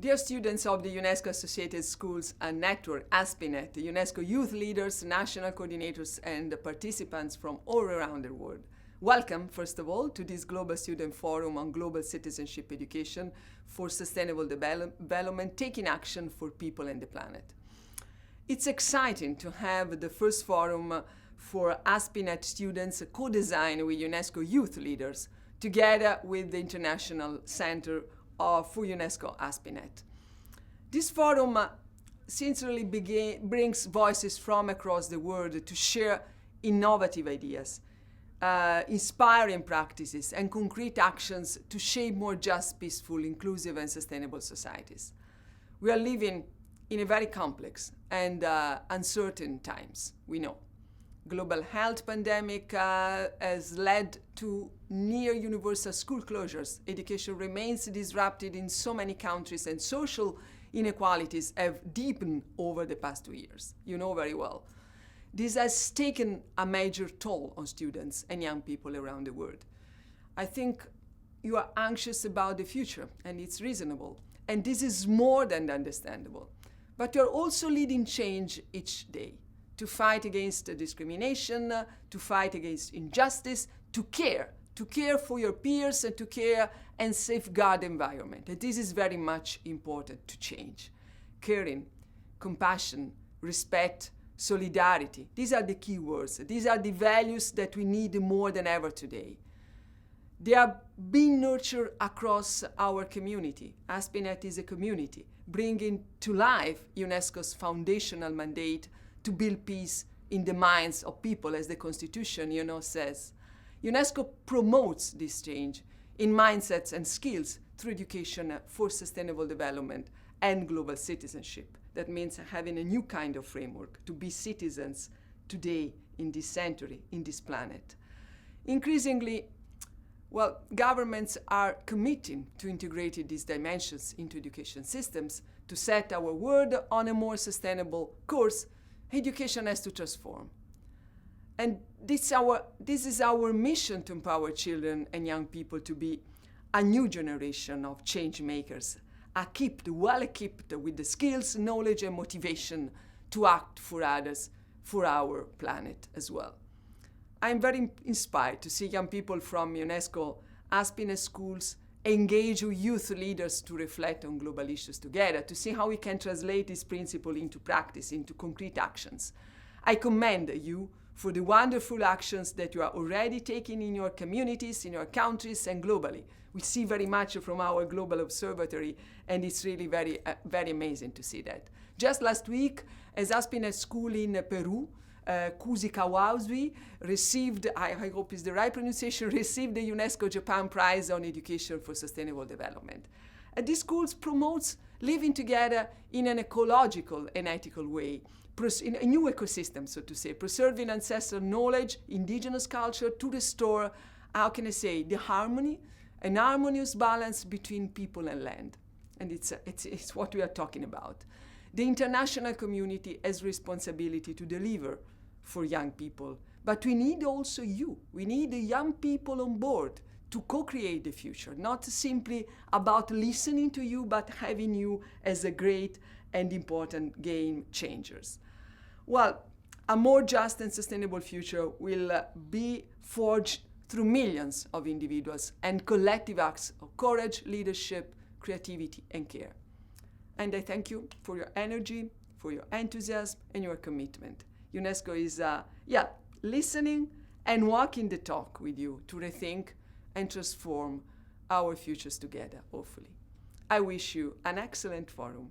Dear students of the UNESCO Associated Schools Network, ASPINET, UNESCO youth leaders, national coordinators, and participants from all around the world. Welcome, first of all, to this Global Student Forum on Global Citizenship Education for Sustainable Development, taking action for people and the planet. It's exciting to have the first forum for ASPINET students co-designed with UNESCO youth leaders, together with the International Center for UNESCO ASPINET. This forum sincerely brings voices from across the world to share innovative ideas, inspiring practices, and concrete actions to shape more just, peaceful, inclusive, and sustainable societies. We are living in a very complex and uncertain times, we know. Global health pandemic has led to near universal school closures. Education remains disrupted in so many countries, and social inequalities have deepened over the past 2 years. You know very well. This has taken a major toll on students and young people around the world. I think you are anxious about the future, and it's reasonable. And this is more than understandable. But you're also leading change each day. To fight against discrimination, to fight against injustice, to care for your peers, and to care and safeguard the environment. And this is very much important to change. Caring, compassion, respect, solidarity. These are the key words. These are the values that we need more than ever today. They are being nurtured across our community. ASPINET is a community, bringing to life UNESCO's foundational mandate to build peace in the minds of people, as the Constitution, says. UNESCO promotes this change in mindsets and skills through education for sustainable development and global citizenship. That means having a new kind of framework to be citizens today, in this century, in this planet. Increasingly, governments are committing to integrating these dimensions into education systems to set our world on a more sustainable course. Education has to transform. And this is our mission, to empower children and young people to be a new generation of change makers, well-equipped with the skills, knowledge, and motivation to act for others, for our planet as well. I'm very inspired to see young people from UNESCO ASPINET schools engage with youth leaders to reflect on global issues together, to see how we can translate this principle into practice, into concrete actions. I commend you for the wonderful actions that you are already taking in your communities, in your countries, and globally. We see very much from our global observatory, and it's really very, very amazing to see that. Just last week, as ASPINET school in Peru, Kuzi Kawausui received, I hope is the right pronunciation, received the UNESCO Japan Prize on Education for Sustainable Development. And this school promotes living together in an ecological and ethical way, in a new ecosystem, so to say, preserving ancestral knowledge, indigenous culture, to restore, the harmony, an harmonious balance between people and land. And it's what we are talking about. The international community has responsibility to deliver for young people, but we need also you. We need the young people on board to co-create the future, not simply about listening to you, but having you as a great and important game changers. Well, a more just and sustainable future will be forged through millions of individuals and collective acts of courage, leadership, creativity, and care. And I thank you for your energy, for your enthusiasm, and your commitment. UNESCO is, listening and walking the talk with you to rethink and transform our futures together, hopefully. I wish you an excellent forum.